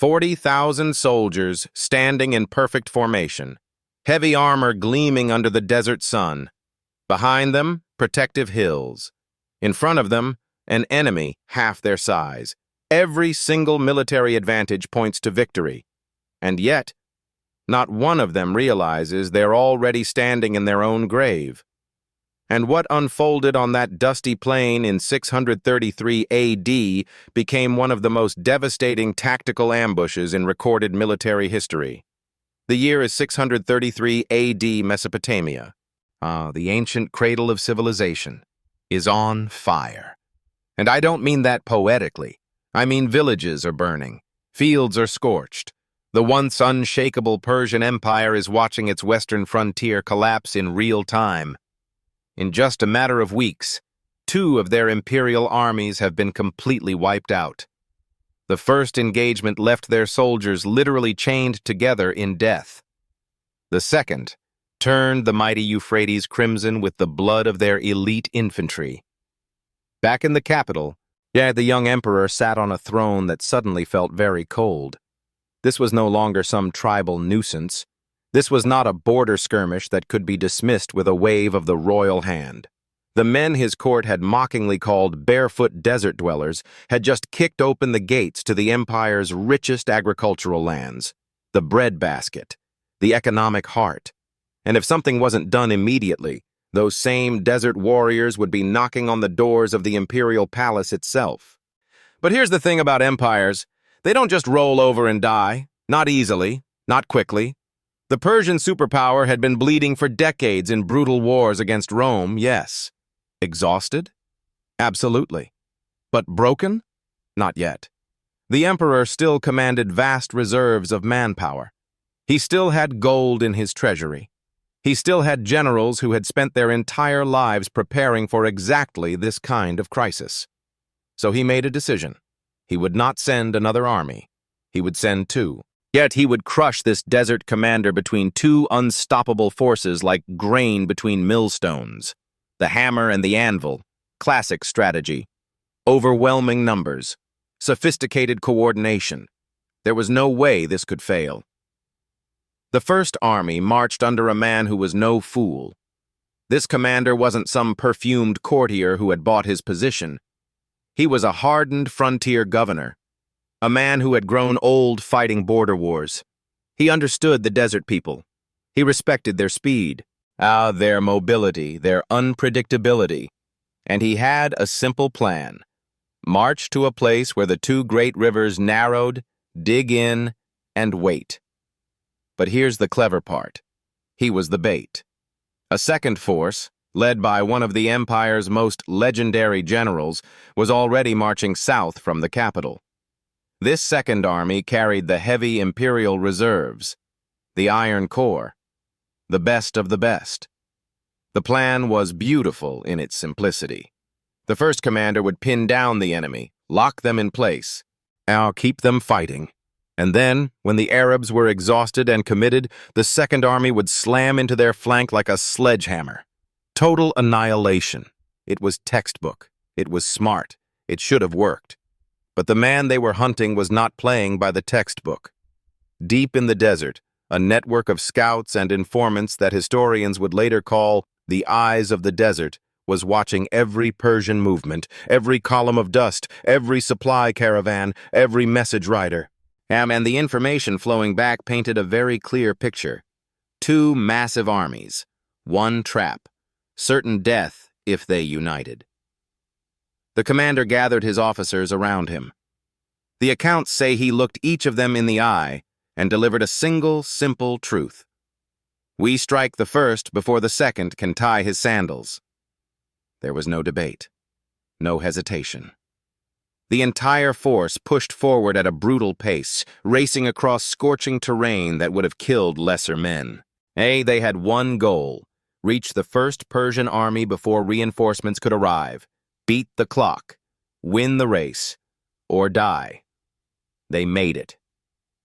40,000 soldiers standing in perfect formation, heavy armor gleaming under the desert sun. Behind them, protective hills. In front of them, an enemy half their size. Every single military advantage points to victory. And yet, not one of them realizes they're already standing in their own grave. And what unfolded on that dusty plain in 633 AD became one of the most devastating tactical ambushes in recorded military history. The year is 633 AD Mesopotamia. The ancient cradle of civilization is on fire. And I don't mean that poetically. I mean villages are burning, fields are scorched. The once unshakable Persian Empire is watching its western frontier collapse in real time. In just a matter of weeks, 2 of their imperial armies have been completely wiped out. The first engagement left their soldiers literally chained together in death. The second turned the mighty Euphrates crimson with the blood of their elite infantry. Back in the capital, the young emperor sat on a throne that suddenly felt very cold. This was no longer some tribal nuisance. This was not a border skirmish that could be dismissed with a wave of the royal hand. The men his court had mockingly called barefoot desert dwellers had just kicked open the gates to the empire's richest agricultural lands, the breadbasket, the economic heart. And if something wasn't done immediately, those same desert warriors would be knocking on the doors of the imperial palace itself. But here's the thing about empires. They don't just roll over and die, not easily, not quickly. The Persian superpower had been bleeding for decades in brutal wars against Rome, yes. Exhausted? Absolutely. But broken? Not yet. The emperor still commanded vast reserves of manpower. He still had gold in his treasury. He still had generals who had spent their entire lives preparing for exactly this kind of crisis. So he made a decision. He would not send another army. He would send 2. Yet he would crush this desert commander between 2 unstoppable forces like grain between millstones. The hammer and the anvil, classic strategy. Overwhelming numbers, sophisticated coordination. There was no way this could fail. The first army marched under a man who was no fool. This commander wasn't some perfumed courtier who had bought his position. He was a hardened frontier governor. A man who had grown old fighting border wars. He understood the desert people. He respected their speed, their mobility, their unpredictability. And he had a simple plan. March to a place where the 2 great rivers narrowed, dig in, and wait. But here's the clever part. He was the bait. A second force, led by one of the empire's most legendary generals, was already marching south from the capital. This second army carried the heavy imperial reserves, the Iron Corps, the best of the best. The plan was beautiful in its simplicity. The first commander would pin down the enemy, lock them in place, keep them fighting. And then, when the Arabs were exhausted and committed, the second army would slam into their flank like a sledgehammer. Total annihilation. It was textbook. It was smart. It should have worked. But the man they were hunting was not playing by the textbook. Deep in the desert, a network of scouts and informants that historians would later call the eyes of the desert was watching every Persian movement, every column of dust, every supply caravan, every message rider. And the information flowing back painted a very clear picture. 2 massive armies, 1 trap, certain death if they united. The commander gathered his officers around him. The accounts say he looked each of them in the eye and delivered a single, simple truth. We strike the first before the second can tie his sandals. There was no debate, no hesitation. The entire force pushed forward at a brutal pace, racing across scorching terrain that would have killed lesser men. They had one goal: reach the first Persian army before reinforcements could arrive, beat the clock, win the race, or die. They made it.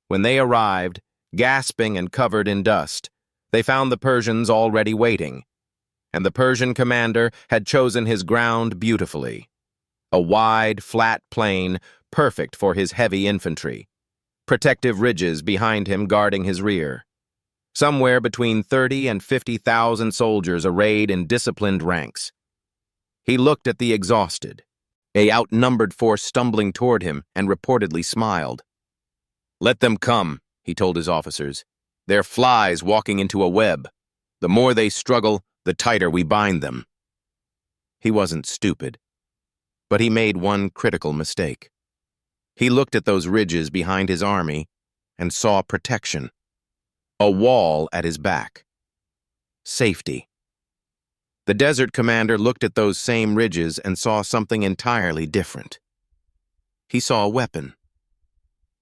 When they arrived, gasping and covered in dust, they found the Persians already waiting, and the Persian commander had chosen his ground beautifully. A wide, flat plain, perfect for his heavy infantry. protective ridges behind him guarding his rear. Somewhere between 30 and 50,000 soldiers arrayed in disciplined ranks. He looked at the exhausted, a outnumbered force stumbling toward him, and reportedly smiled. "Let them come," he told his officers. "They're flies walking into a web. The more they struggle, the tighter we bind them." He wasn't stupid, but he made one critical mistake. He looked at those ridges behind his army and saw protection. A wall at his back. Safety. The desert commander looked at those same ridges and saw something entirely different. He saw a weapon.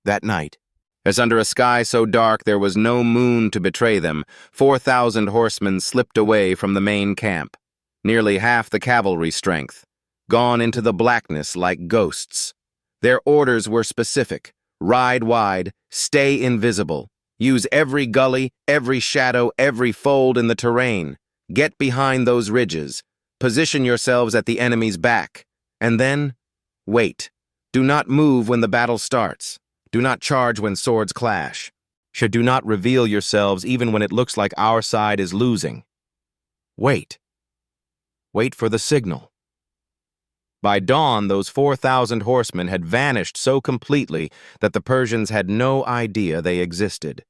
That night, as under a sky so dark there was no moon to betray them, 4,000 horsemen slipped away from the main camp, nearly half the cavalry strength, gone into the blackness like ghosts. Their orders were specific: ride wide, stay invisible, use every gully, every shadow, every fold in the terrain. Get behind those ridges, position yourselves at the enemy's back, and then wait. Do not move when the battle starts. Do not charge when swords clash. Do not reveal yourselves even when it looks like our side is losing. Wait. Wait for the signal. By dawn, those 4,000 horsemen had vanished so completely that the Persians had no idea they existed.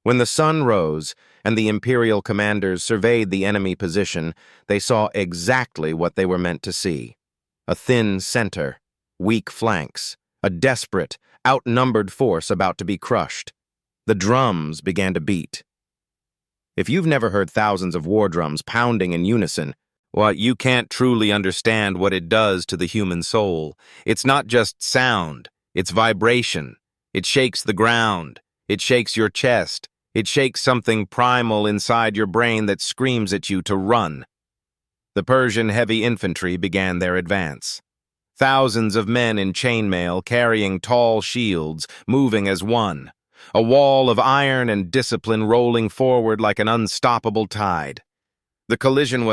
When the sun rose and the imperial commanders surveyed the enemy position, they saw exactly what they were meant to see: a thin center, weak flanks, a desperate, outnumbered force about to be crushed. The drums began to beat. If you've never heard thousands of war drums pounding in unison, well, you can't truly understand what it does to the human soul. It's not just sound, it's vibration. It shakes the ground. It shakes your chest. It shakes something primal inside your brain that screams at you to run. The Persian heavy infantry began their advance. Thousands of men in chainmail carrying tall shields, moving as one. A wall of iron and discipline rolling forward like an unstoppable tide. The collision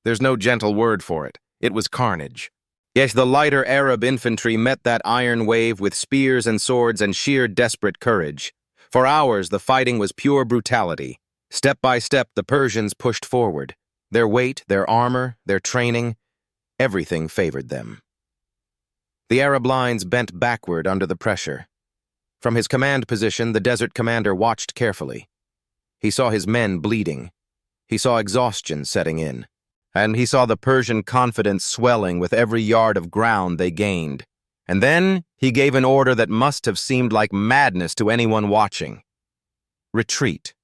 there's no gentle word for it. It was carnage. Yet the lighter Arab infantry met that iron wave with spears and swords and sheer desperate courage. For hours, the fighting was pure brutality. Step by step, the Persians pushed forward. Their weight, their armor, their training, everything favored them. The Arab lines bent backward under the pressure. From his command position, the desert commander watched carefully. He saw his men bleeding. He saw exhaustion setting in. And he saw the Persian confidence swelling with every yard of ground they gained. And then he gave an order that must have seemed like madness to anyone watching. Retreat.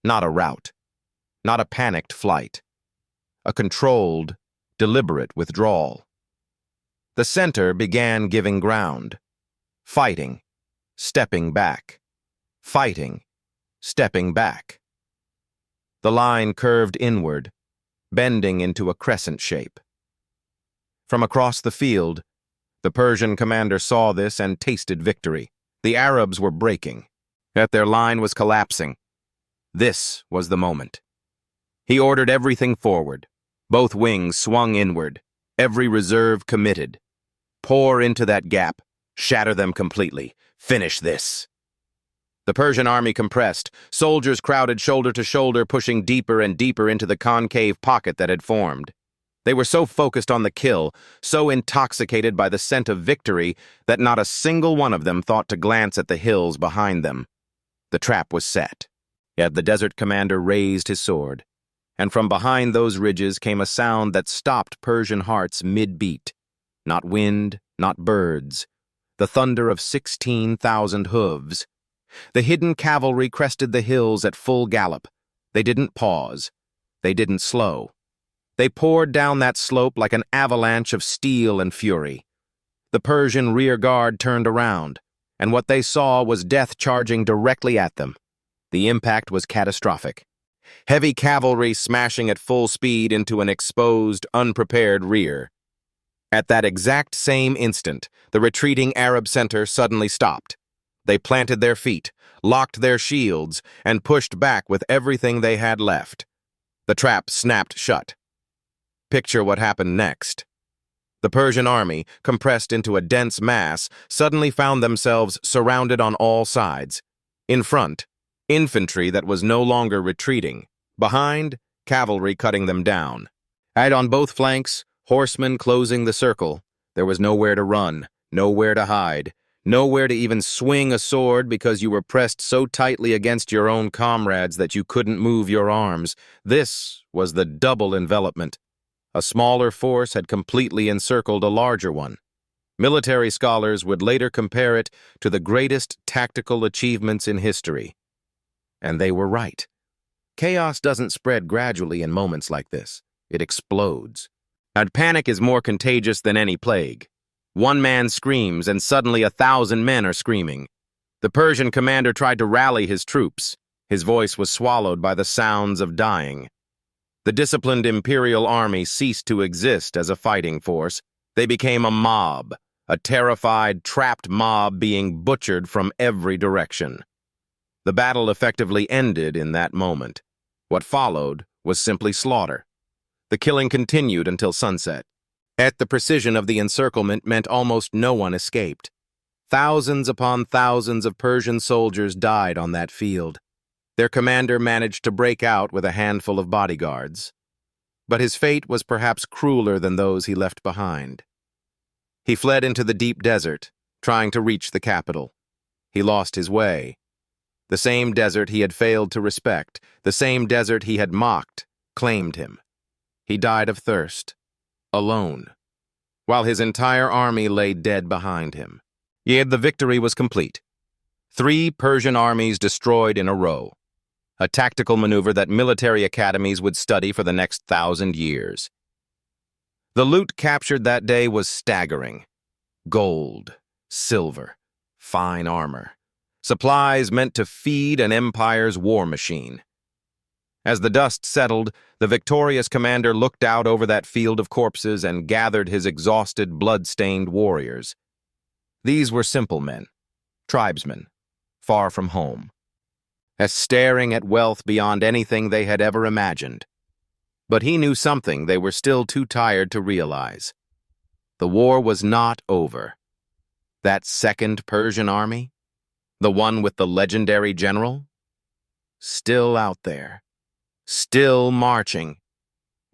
Not a rout. Not a panicked flight. A controlled, deliberate withdrawal. The center began giving ground. Fighting. Stepping back. Fighting. Stepping back. The line curved inward, bending into a crescent shape. From across the field, the Persian commander saw this and tasted victory. The Arabs were breaking. That their line was collapsing. This was the moment. He ordered everything forward. Both wings swung inward. Every reserve committed. Pour into that gap. Shatter them completely. Finish this. The Persian army compressed. Soldiers crowded shoulder to shoulder, pushing deeper and deeper into the concave pocket that had formed. They were so focused on the kill, so intoxicated by the scent of victory, that not a single one of them thought to glance at the hills behind them. The trap was set. Yet the desert commander raised his sword, and from behind those ridges came a sound that stopped Persian hearts mid-beat. Not wind, not birds. The thunder of 16,000 hooves. The hidden cavalry crested the hills at full gallop. They didn't pause. They didn't slow. They poured down that slope like an avalanche of steel and fury. The Persian rear guard turned around, and what they saw was death charging directly at them. The impact was catastrophic. Heavy cavalry smashing at full speed into an exposed, unprepared rear. At that exact same instant, the retreating Arab center suddenly stopped. They planted their feet, locked their shields, and pushed back with everything they had left. The trap snapped shut. Picture what happened next. The Persian army, compressed into a dense mass, suddenly found themselves surrounded on all sides. In front, infantry that was no longer retreating. Behind, cavalry cutting them down. And on both flanks, horsemen closing the circle. There was nowhere to run, nowhere to hide, nowhere to even swing a sword because you were pressed so tightly against your own comrades that you couldn't move your arms. This was the double envelopment. A smaller force had completely encircled a larger one. Military scholars would later compare it to the greatest tactical achievements in history. And they were right. Chaos doesn't spread gradually in moments like this. It explodes. And panic is more contagious than any plague. One man screams, and suddenly 1,000 men are screaming. The Persian commander tried to rally his troops. His voice was swallowed by the sounds of dying. The disciplined imperial army ceased to exist as a fighting force. They became a mob, a terrified, trapped mob being butchered from every direction. The battle effectively ended in that moment. What followed was simply slaughter. The killing continued until sunset. The precision of the encirclement meant almost no one escaped. Thousands upon thousands of Persian soldiers died on that field. Their commander managed to break out with a handful of bodyguards. But his fate was perhaps crueler than those he left behind. He fled into the deep desert, trying to reach the capital. He lost his way. The same desert he had failed to respect, the same desert he had mocked, claimed him. He died of thirst, alone, while his entire army lay dead behind him. Yet the victory was complete. 3 Persian armies destroyed in a row. A tactical maneuver that military academies would study for the next 1,000 years. The loot captured that day was staggering. Gold, silver, fine armor. Supplies meant to feed an empire's war machine. As the dust settled, the victorious commander looked out over that field of corpses and gathered his exhausted, blood-stained warriors. These were simple men, tribesmen, far from home, as staring at wealth beyond anything they had ever imagined. But he knew something they were still too tired to realize. The war was not over. That second Persian army, the one with the legendary general, still out there. Still marching.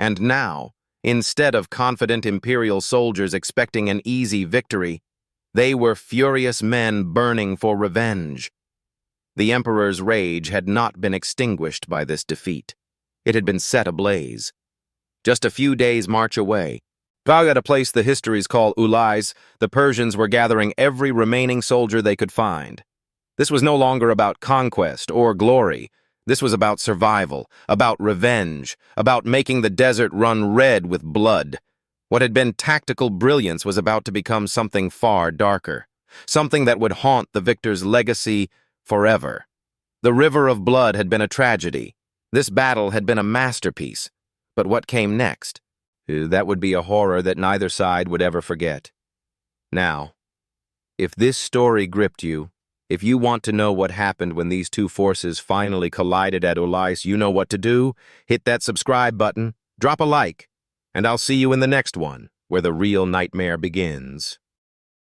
And now, instead of confident imperial soldiers expecting an easy victory, they were furious men burning for revenge. The emperor's rage had not been extinguished by this defeat. It had been set ablaze. Just a few days' march away, at a place the histories call Ulais, the Persians were gathering every remaining soldier they could find. This was no longer about conquest or glory. This was about survival, about revenge, about making the desert run red with blood. What had been tactical brilliance was about to become something far darker, something that would haunt the victor's legacy forever. The river of blood had been a tragedy. This battle had been a masterpiece. But what came next? That would be a horror that neither side would ever forget. Now, if this story gripped you, if you want to know what happened when these two forces finally collided at Ulais, you know what to do. Hit that subscribe button, drop a like, and I'll see you in the next one, where the real nightmare begins.